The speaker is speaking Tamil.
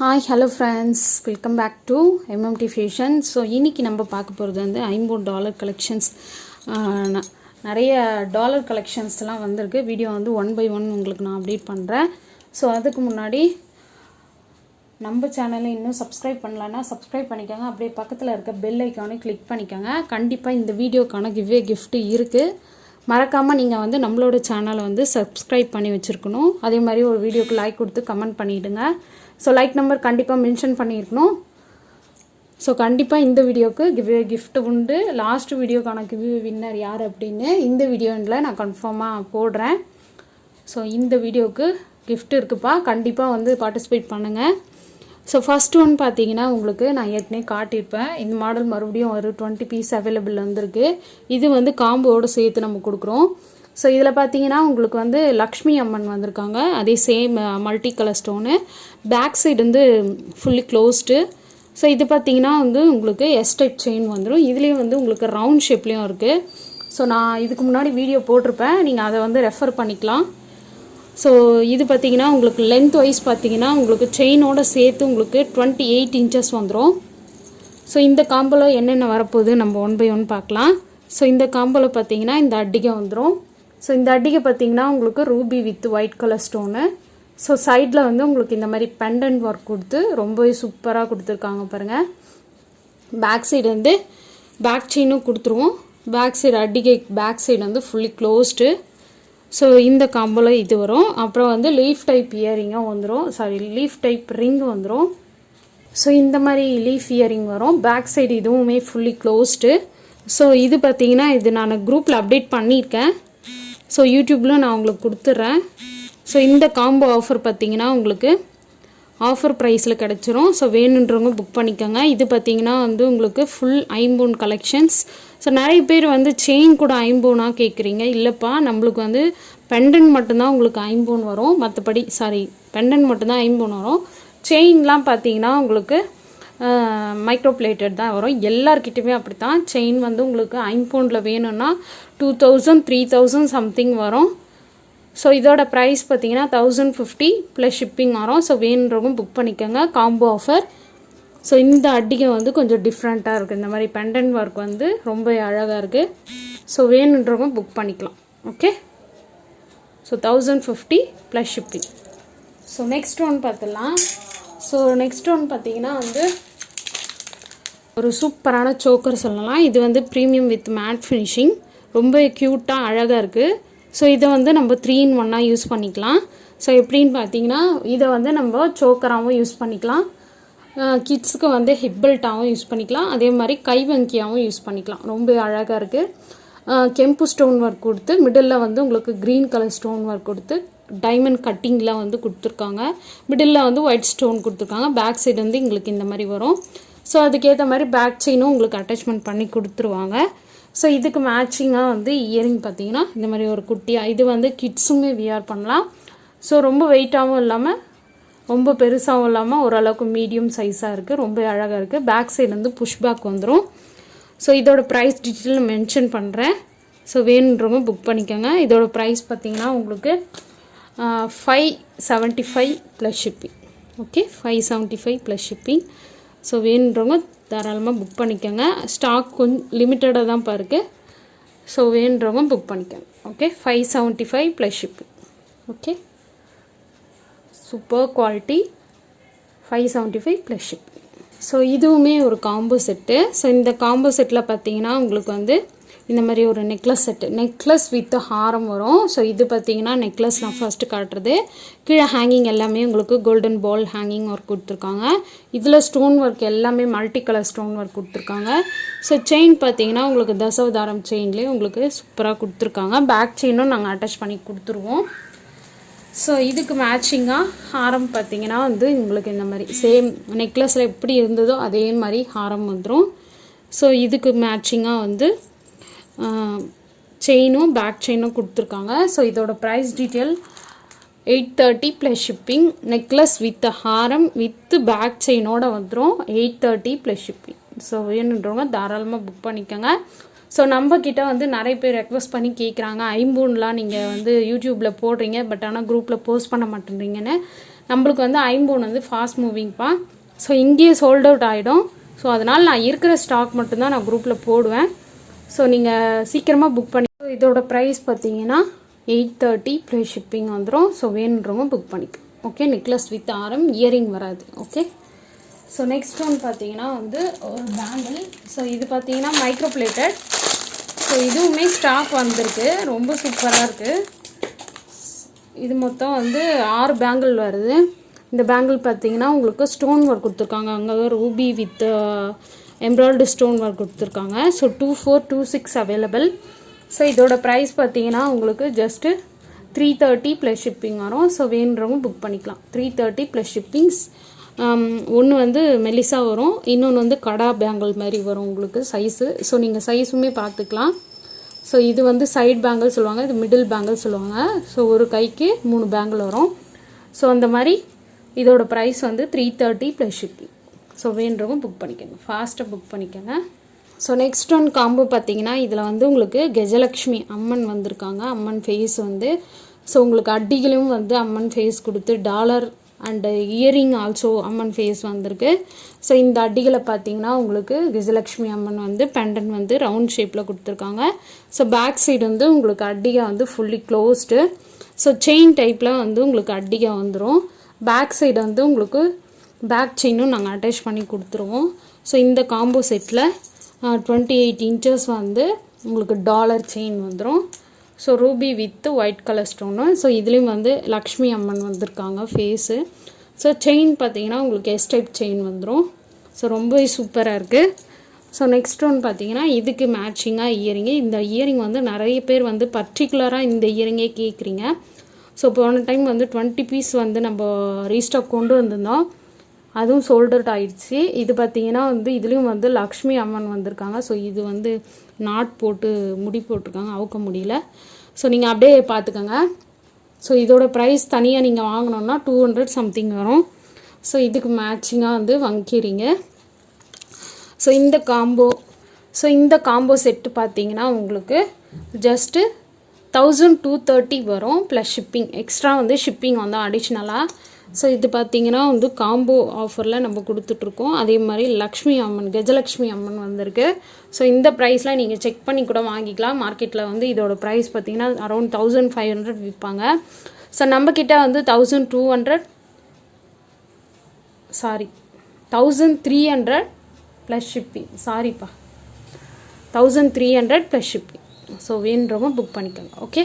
Hi, hello friends, welcome back to MMT Fashion. So இன்னைக்கு நம்ம பார்க்க போகிறது வந்து $50 கலெக்ஷன்ஸ். நிறைய டாலர் கலெக்ஷன்ஸ்லாம் வந்திருக்கு. வீடியோ வந்து ஒன் பை ஒன் உங்களுக்கு நான் அப்டேட் பண்ணுறேன். ஸோ அதுக்கு முன்னாடி நம்ம சேனலை இன்னும் சப்ஸ்கிரைப் பண்ணலன்னா சப்ஸ்கிரைப் பண்ணிக்கோங்க. அப்படியே பக்கத்தில் இருக்க பெல் ஐக்கானை கிளிக் பண்ணிக்கோங்க. கண்டிப்பாக இந்த வீடியோக்கான கிஃப்ட் இருக்குது. மறக்காமல் நீங்கள் வந்து நம்மளோட சேனலை வந்து சப்ஸ்கிரைப் பண்ணி வச்சுருக்கணும். அதே மாதிரி ஒரு வீடியோக்கு லைக் கொடுத்து கமெண்ட் பண்ணிவிடுங்க. ஸோ லைக் நம்பர் கண்டிப்பாக மென்ஷன் பண்ணியிருக்கணும். ஸோ கண்டிப்பாக இந்த வீடியோக்கு கிஃப்ட் உண்டு. லாஸ்ட் வீடியோக்கான வின்னர் யார் அப்படின்னு இந்த வீடியோவில் நான் கன்ஃபார்மாக போடுறேன். ஸோ இந்த வீடியோவுக்கு கிஃப்ட் இருக்குப்பா, கண்டிப்பாக வந்து பார்ட்டிசிபேட் பண்ணுங்கள். ஸோ ஃபஸ்ட் ஒன் பார்த்தீங்கன்னா உங்களுக்கு நான் ஏற்கனவே காட்டியிருப்பேன். இந்த மாடல் மறுபடியும் ஒரு 20 பீஸ் அவைலபிள் வந்திருக்கு. இது வந்து காம்போவோடு சேர்த்து நம்ம கொடுக்குறோம். ஸோ இதில் பார்த்தீங்கன்னா உங்களுக்கு வந்து லக்ஷ்மி அம்மன் வந்திருக்காங்க. அதே same multi colour stone. Back side வந்து ஃபுல்லி க்ளோஸ்டு. ஸோ இது பார்த்தீங்கன்னா வந்து உங்களுக்கு எஸ் டைப் செயின் வந்துடும். இதுலேயும் வந்து உங்களுக்கு ரவுண்ட் ஷேப்லேயும் இருக்குது. ஸோ நான் இதுக்கு முன்னாடி வீடியோ போட்டிருப்பேன், நீங்கள் அதை வந்து ரெஃபர் பண்ணிக்கலாம். ஸோ இது பார்த்தீங்கன்னா உங்களுக்கு லென்த் வைஸ் பார்த்தீங்கன்னா உங்களுக்கு செயினோட சேர்த்து உங்களுக்கு 28 இன்ச்சஸ் வந்துடும். ஸோ இந்த காம்போவில் என்னென்ன வரப்போகுது நம்ம ஒன் பை ஒன் பார்க்கலாம். ஸோ இந்த காம்போவில் பார்த்தீங்கன்னா இந்த அட்டிகை வந்துடும். ஸோ இந்த அட்டிகை பார்த்தீங்கன்னா உங்களுக்கு Ruby with white colour stone. So சைடில் வந்து உங்களுக்கு இந்த மாதிரி பெண்டன்ட் ஒர்க் கொடுத்து ரொம்பவே சூப்பராக கொடுத்துருக்காங்க பாருங்கள். பேக் சைடு வந்து பேக் செயினும் கொடுத்துருவோம். பேக் சைடு அட்டிகை பேக் சைடு வந்து ஃபுல்லி க்ளோஸ்டு. ஸோ இந்த காம்போவில் இது வரும். அப்புறம் வந்து லீஃப் டைப் இயரிங்கும் வந்துடும். லீஃப் டைப் ரிங் வந்துடும். ஸோ இந்த மாதிரி லீஃப் இயரிங் வரும். பேக் சைடு இதுவுமே ஃபுல்லி க்ளோஸ்டு. ஸோ இது பார்த்தீங்கன்னா இது நான் குரூப்பில் அப்டேட் பண்ணியிருக்கேன். ஸோ யூடியூப்பில் நான் உங்களுக்கு கொடுத்துட்றேன். ஸோ இந்த காம்போ ஆஃபர் பார்த்தீங்கன்னா உங்களுக்கு ஆஃபர் ப்ரைஸில் கிடச்சிரும். ஸோ வேணுன்றவங்க புக் பண்ணிக்கோங்க. இது பார்த்தீங்கன்னா வந்து உங்களுக்கு ஃபுல் ஐம்பொன் கலெக்ஷன்ஸ். ஸோ நிறைய பேர் வந்து செயின் கூட ஐம்பொனாக கேட்குறீங்க. இல்லைப்பா, நம்மளுக்கு வந்து பெண்டன்ட் மட்டும்தான் உங்களுக்கு ஐம்பொன் வரும். மற்றபடி பெண்டன்ட் மட்டும்தான் ஐம்பொன் வரும். செயின்லாம் பார்த்தீங்கன்னா உங்களுக்கு மைக்ரோ பிளேட்டட் தான் வரும். எல்லார்கிட்டையுமே அப்படி தான். செயின் வந்து உங்களுக்கு ஐம்பொனில் வேணும்னா 2000 3000 சம்திங் வரும். ஸோ இதோட ப்ரைஸ் பார்த்தீங்கன்னா 1050 ப்ளஸ் ஷிப்பிங் வரும். ஸோ வேணுன்றவங்க புக் பண்ணிக்கோங்க. Combo offer. ஸோ இந்த அட்டிகை வந்து கொஞ்சம் டிஃப்ரெண்ட்டாக இருக்குது. இந்த மாதிரி பெண்டன்ட் ஒர்க் வந்து ரொம்ப அழகாக இருக்குது. ஸோ வேணுன்றவங்க புக் பண்ணிக்கலாம். Okay. So 1050 plus shipping. So next one பார்த்துடலாம். ஸோ நெக்ஸ்ட் ஒன் பார்த்தீங்கன்னா வந்து ஒரு சூப்பரான சோக்கர் சொல்லலாம். இது வந்து ப்ரீமியம் வித் மேட் ஃபினிஷிங். ரொம்ப க்யூட்டாக அழகாக இருக்குது. ஸோ இதை வந்து நம்ம 3 in 1 யூஸ் பண்ணிக்கலாம். ஸோ எப்படின்னு பார்த்தீங்கன்னா இதை வந்து நம்ம சோக்கராகவும் யூஸ் பண்ணிக்கலாம். கிட்ஸுக்கு வந்து ஹிப்பல்ட்டாகவும் யூஸ் பண்ணிக்கலாம். அதே மாதிரி கைவங்கியாகவும் யூஸ் பண்ணிக்கலாம். ரொம்ப அழகாக இருக்குது. கெம்பு ஸ்டோன் ஒர்க் கொடுத்து மிடில் வந்து உங்களுக்கு க்ரீன் கலர் ஸ்டோன் ஒர்க் கொடுத்து டைமண்ட் கட்டிங்கில் வந்து கொடுத்துருக்காங்க. மிடில் வந்து ஒயிட் ஸ்டோன் கொடுத்துருக்காங்க. பேக் சைடு வந்து எங்களுக்கு இந்த மாதிரி வரும். ஸோ அதுக்கேற்ற மாதிரி பேக் செயினும் உங்களுக்கு அட்டாச்மெண்ட் பண்ணி கொடுத்துருவாங்க. ஸோ இதுக்கு மேட்சிங்காக வந்து இயரிங் பார்த்தீங்கன்னா இந்த மாதிரி ஒரு குட்டியாக இது வந்து கிட்ஸுமே வியர் பண்ணலாம். ஸோ ரொம்ப வெயிட்டாகவும் இல்லாமல் ரொம்ப பெருசாகவும் இல்லாமல் ஓரளவுக்கு மீடியம் சைஸாக இருக்குது. ரொம்ப அழகாக இருக்குது. பேக் சைடு வந்து புஷ் பேக் வந்துடும். ஸோ இதோட ப்ரைஸ் டீட்டெயில் மென்ஷன் பண்ணுறேன். ஸோ வேணுன்றவங்க புக் பண்ணிக்கோங்க. இதோட ப்ரைஸ் பார்த்தீங்கன்னா உங்களுக்கு 575 plus shipping. Okay, 575 plus shipping. So வேணுன்றவங்க தாராளமாக புக் பண்ணிக்கோங்க. ஸ்டாக் கொஞ்சம் லிமிட்டடாக தான் இருக்குது. ஸோ வேணுன்றவங்க புக் பண்ணிக்கோங்க. Okay, 575 plus shipping. Okay, super quality, 575 plus shipping. So இதுவுமே ஒரு காம்போ செட்டு. ஸோ இந்த காம்போ செட்டில் பார்த்தீங்கன்னா உங்களுக்கு வந்து இந்த மாதிரி ஒரு நெக்லஸ் செட்டு, நெக்லஸ் வித் ஹாரம் வரும். ஸோ இது பார்த்தீங்கன்னா நெக்லஸ் நான் ஃபஸ்ட்டு காட்டுறது. கீழே ஹேங்கிங் எல்லாமே உங்களுக்கு கோல்டன் பால் ஹேங்கிங் ஒர்க் கொடுத்துருக்காங்க. இதில் ஸ்டோன் ஒர்க் எல்லாமே மல்டி கலர் ஸ்டோன் ஒர்க் கொடுத்துருக்காங்க. ஸோ செயின் பார்த்தீங்கன்னா உங்களுக்கு தசவதாரம் செயின்லேயே உங்களுக்கு சூப்பராக கொடுத்துருக்காங்க. பேக் செயினும் நாங்கள் அட்டாச் பண்ணி கொடுத்துருவோம். ஸோ இதுக்கு மேட்சிங்காக ஹாரம் பார்த்தீங்கன்னா வந்து உங்களுக்கு இந்த மாதிரி சேம் நெக்லஸில் எப்படி இருந்ததோ அதே மாதிரி ஹாரம் வந்துடும். ஸோ இதுக்கு மேட்சிங்காக வந்து செயினும் பேக் செயினும் கொடுத்துருக்காங்க. ஸோ இதோட price detail 830 plus shipping. Necklace with ஹாரம் வித் பேக் செயினோட வந்துடும் 830 ப்ளஸ் ஷிப்பிங். ஸோ வேணுன்றவங்க தாராளமாக புக் பண்ணிக்கோங்க. ஸோ நம்மக்கிட்ட வந்து நிறைய பேர் ரெக்வஸ்ட் பண்ணி கேட்குறாங்க, ஐம்பூன்லாம் நீங்கள் வந்து யூடியூப்பில் போடுறீங்க பட் ஆனால் குரூப்பில் போஸ்ட் பண்ண மாட்டேன்றீங்கன்னு. நம்மளுக்கு வந்து ஐம்பொன் வந்து ஃபாஸ்ட் மூவிங்ப்பா. ஸோ இங்கேயே சோல்ட் அவுட் ஆகிடும். ஸோ அதனால் நான் இருக்கிற ஸ்டாக் மட்டும்தான் நான் குரூப்பில் போடுவேன். ஸோ நீங்கள் சீக்கிரமாக புக் பண்ணி. இதோட ப்ரைஸ் பார்த்தீங்கன்னா 830 ப்ளஸ் ஷிப்பிங் வந்துடும். ஸோ வேணுன்றவங்க புக் பண்ணிக்க. ஓகே, நெக்லஸ் வித் ஆரம், இயரிங் வராது. ஓகே, ஸோ நெக்ஸ்ட் ஒன் பார்த்தீங்கன்னா வந்து ஒரு பேங்கிள். ஸோ இது பார்த்தீங்கன்னா மைக்ரோ பிளேட்டட். ஸோ இதுவுமே ஸ்டாக் வந்திருக்கு, ரொம்ப சூப்பராக இருக்குது. இது மொத்தம் வந்து 6 பேங்கிள் வருது. இந்த பேங்கிள் பார்த்தீங்கன்னா உங்களுக்கு ஸ்டோன் ஒர்க் கொடுத்துருக்காங்க. அங்கே ruby with embroidery stone work கொடுத்துருக்காங்க. So 2426 available. ஸோ இதோட ப்ரைஸ் பார்த்தீங்கன்னா உங்களுக்கு ஜஸ்ட்டு 330 ப்ளஸ் ஷிப்பிங் வரும். ஸோ வேணுன்றவங்க புக் பண்ணிக்கலாம். 330 ப்ளஸ் ஷிப்பிங்ஸ். ஒன்று வந்து மெலிசா வரும், இன்னொன்று வந்து கடா பேங்கிள் மாதிரி வரும் உங்களுக்கு சைஸு. ஸோ நீங்கள் சைஸுமே பார்த்துக்கலாம். ஸோ இது வந்து சைட் பேங்கிள் சொல்லுவாங்க, இது மிடில் பேங்கிள் சொல்லுவாங்க. ஸோ ஒரு கைக்கு 3 பேங்கிள் வரும். ஸோ அந்த மாதிரி இதோட ப்ரைஸ் வந்து 330 ப்ளஸ் ஷிப்பிங். ஸோ வேணுறவங்க புக் பண்ணிக்கோங்க, ஃபாஸ்ட்டாக புக் பண்ணிக்கோங்க. ஸோ நெக்ஸ்ட் ஒன் காம்போ பார்த்தீங்கன்னா இதில் வந்து உங்களுக்கு கஜலக்ஷ்மி அம்மன் வந்திருக்காங்க. அம்மன் ஃபேஸ் வந்து ஸோ உங்களுக்கு அடிகளும் வந்து அம்மன் ஃபேஸ் கொடுத்து dollar and earring also Amman face வந்திருக்கு. ஸோ இந்த அடிகளை பார்த்தீங்கன்னா உங்களுக்கு கஜலக்ஷ்மி அம்மன் வந்து பெண்டன்ட் வந்து ரவுண்ட் ஷேப்பில் கொடுத்துருக்காங்க. ஸோ பேக் சைடு வந்து உங்களுக்கு அடிகை வந்து ஃபுல்லி க்ளோஸ்டு. ஸோ செயின் டைப்பில் வந்து உங்களுக்கு அடிகை வந்துடும். பேக் சைடு வந்து உங்களுக்கு பேக் செயினும் நாங்கள் அட்டாச் பண்ணி கொடுத்துருவோம். ஸோ இந்த காம்போ செட்டில் 28 இன்ச்சஸ் வந்து உங்களுக்கு டாலர் செயின் வந்துடும். So Ruby with white colour stone. So இதுலேயும் வந்து லக்ஷ்மி அம்மன் வந்திருக்காங்க ஃபேஸு. ஸோ செயின் பார்த்தீங்கன்னா உங்களுக்கு எஸ் டைப் செயின் வந்துடும். ஸோ ரொம்பவே சூப்பராக இருக்குது. ஸோ நெக்ஸ்ட் ஒன் பார்த்தீங்கன்னா இதுக்கு மேட்சிங்காக இயரிங்கு. இந்த இயரிங் வந்து நிறைய பேர் வந்து பர்டிகுலராக இந்த இயரிங்கே கேட்குறீங்க. ஸோ போன டைம் வந்து 20 பீஸ் வந்து நம்ம ரீஸ்டாக் கொண்டு வந்திருந்தோம், அதுவும் சோல்ட் அவுட் ஆகிடுச்சு. இது பார்த்தீங்கன்னா வந்து இதுலேயும் வந்து லக்ஷ்மி அம்மன் வந்திருக்காங்க. ஸோ இது வந்து நாட் போட்டு முடி போட்டிருக்காங்க, அவுக்க முடியல. ஸோ நீங்கள் அப்படியே பார்த்துக்கோங்க. ஸோ இதோட ப்ரைஸ் தனியாக நீங்கள் வாங்கினோன்னா 200 சம்திங் வரும். ஸோ இதுக்கு மேட்சிங்காக வந்து வாங்கிக்கிறீங்க. ஸோ இந்த காம்போ செட்டு பார்த்தீங்கன்னா உங்களுக்கு ஜஸ்ட்டு 1230 வரும் ப்ளஸ் ஷிப்பிங். எக்ஸ்ட்ரா வந்து ஷிப்பிங் வந்து அடிஷ்னலாக. ஸோ இது பார்த்தீங்கன்னா வந்து காம்போ ஆஃபரில் நம்ம கொடுத்துட்ருக்கோம். அதே மாதிரி லக்ஷ்மி அம்மன், கஜலக்ஷ்மி அம்மன் வந்திருக்கு. ஸோ இந்த ப்ரைஸில் நீங்கள் செக் பண்ணி கூட வாங்கிக்கலாம். மார்க்கெட்டில் வந்து இதோட ப்ரைஸ் பார்த்தீங்கன்னா அரௌண்ட் 1500 விற்பாங்க. ஸோ நம்மக்கிட்ட வந்து 1300 plus shipping. 1300 plus shipping. So வேணுன்றவங்க புக் பண்ணிக்கோங்க. ஓகே.